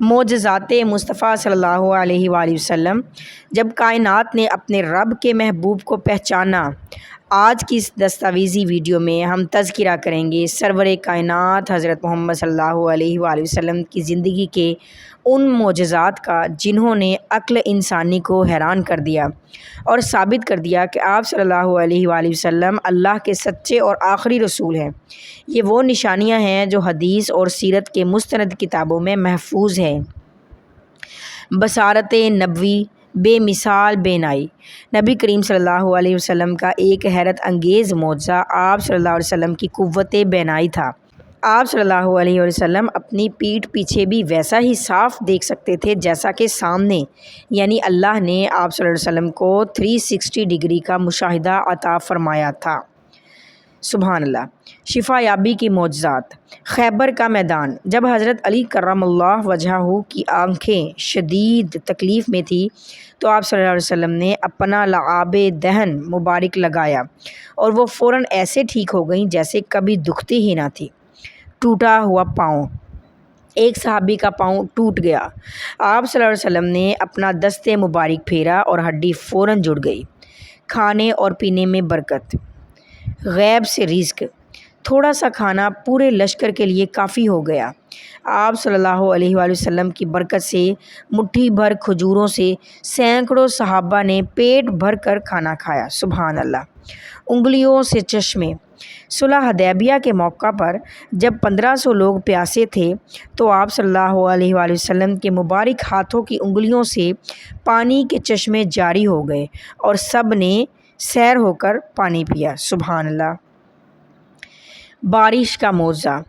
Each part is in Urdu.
معجزات مصطفیٰ صلی اللہ علیہ وآلہ وسلم، جب کائنات نے اپنے رب کے محبوب کو پہچانا۔ آج کی اس دستاویزی ویڈیو میں ہم تذکرہ کریں گے سرور کائنات حضرت محمد صلی اللہ علیہ وآلہ وسلم کی زندگی کے ان معجزات کا جنہوں نے عقل انسانی کو حیران کر دیا اور ثابت کر دیا کہ آپ صلی اللہ علیہ وآلہ وسلم اللہ کے سچے اور آخری رسول ہیں۔ یہ وہ نشانیاں ہیں جو حدیث اور سیرت کے مستند کتابوں میں محفوظ ہیں۔ بصارت نبوی بے مثال بینائی، نبی کریم صلی اللہ علیہ وسلم کا ایک حیرت انگیز معجزہ آپ صلی اللہ علیہ وسلم کی قوت بینائی تھا۔ آپ صلی اللہ علیہ وسلم اپنی پیٹھ پیچھے بھی ویسا ہی صاف دیکھ سکتے تھے جیسا کہ سامنے، یعنی اللہ نے آپ صلی اللہ علیہ وسلم کو 360 ڈگری کا مشاہدہ عطا فرمایا تھا۔ سبحان اللہ۔ شفا یابی کی معجزات، خیبر کا میدان، جب حضرت علی کرم اللہ وجہہ کی آنکھیں شدید تکلیف میں تھی تو آپ صلی اللہ علیہ وسلم نے اپنا لعاب دہن مبارک لگایا اور وہ فوراً ایسے ٹھیک ہو گئیں جیسے کبھی دکھتی ہی نہ تھی۔ ٹوٹا ہوا پاؤں، ایک صحابی کا پاؤں ٹوٹ گیا، آپ صلی اللہ علیہ وسلم نے اپنا دست مبارک پھیرا اور ہڈی فوراً جڑ گئی۔ کھانے اور پینے میں برکت، غیب سے رزق، تھوڑا سا کھانا پورے لشکر کے لیے کافی ہو گیا۔ آپ صلی اللہ علیہ وآلہ وسلم کی برکت سے مٹھی بھر کھجوروں سے سینکڑوں صحابہ نے پیٹ بھر کر کھانا کھایا۔ سبحان اللہ۔ انگلیوں سے چشمے، صلح حدیبیہ کے موقع پر جب 1500 لوگ پیاسے تھے تو آپ صلی اللہ علیہ وآلہ وسلم کے مبارک ہاتھوں کی انگلیوں سے پانی کے چشمے جاری ہو گئے اور سب نے سیر ہو کر پانی پیا۔ سبحان اللہ۔ بارش کا معجزہ،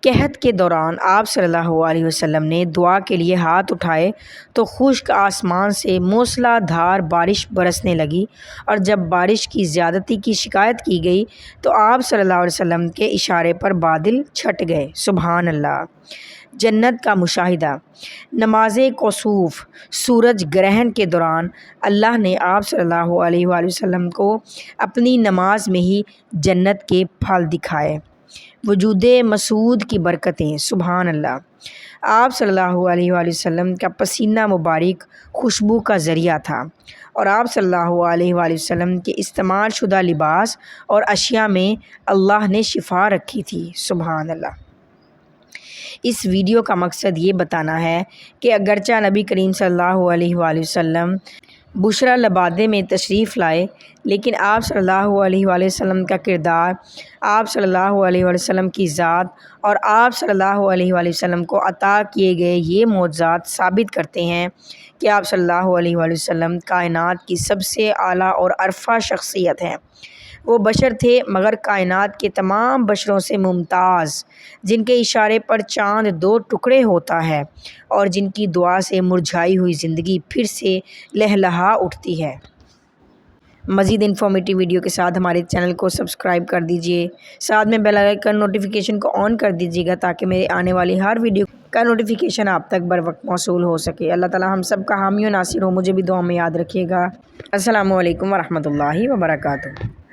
قحط کے دوران آپ صلی اللہ علیہ وسلم نے دعا کے لیے ہاتھ اٹھائے تو خشک آسمان سے موسلا دھار بارش برسنے لگی، اور جب بارش کی زیادتی کی شکایت کی گئی تو آپ صلی اللہ علیہ وسلم کے اشارے پر بادل چھٹ گئے۔ سبحان اللہ۔ جنت کا مشاہدہ، نماز کسوف، سورج گرہن کے دوران اللہ نے آپ صلی اللہ علیہ وآلہ وسلم کو اپنی نماز میں ہی جنت کے پھل دکھائے۔ وجود مسعود کی برکتیں، سبحان اللہ۔ آپ صلی اللہ علیہ وآلہ وسلم کا پسینہ مبارک خوشبو کا ذریعہ تھا، اور آپ صلی اللہ علیہ وآلہ وسلم کے استعمال شدہ لباس اور اشیاء میں اللہ نے شفا رکھی تھی۔ سبحان اللہ۔ اس ویڈیو کا مقصد یہ بتانا ہے کہ اگرچہ نبی کریم صلی اللہ علیہ وآلہ وسلم بشرا لبادے میں تشریف لائے، لیکن آپ صلی اللہ علیہ وآلہ وسلم کا کردار، آپ صلی اللہ علیہ وآلہ وسلم کی ذات اور آپ صلی اللہ علیہ وآلہ وسلم کو عطا کیے گئے یہ معجزات ثابت کرتے ہیں کہ آپ صلی اللہ علیہ وآلہ وسلم کائنات کی سب سے اعلیٰ اور عرفہ شخصیت ہیں۔ وہ بشر تھے مگر کائنات کے تمام بشروں سے ممتاز، جن کے اشارے پر چاند 2 ٹکڑے ہوتا ہے اور جن کی دعا سے مرجھائی ہوئی زندگی پھر سے لہلہا اٹھتی ہے۔ مزید انفارمیٹیو ویڈیو کے ساتھ ہمارے چینل کو سبسکرائب کر دیجئے، ساتھ میں بیل آئیکن نوٹیفیکیشن کو آن کر دیجیے گا تاکہ میرے آنے والی ہر ویڈیو کا نوٹیفیکیشن آپ تک بر وقت موصول ہو سکے۔ اللہ تعالی ہم سب کا حامی و ناصر ہو، مجھے بھی دعا میں یاد رکھیے گا۔ السلام علیکم ورحمۃ اللہ وبرکاتہ۔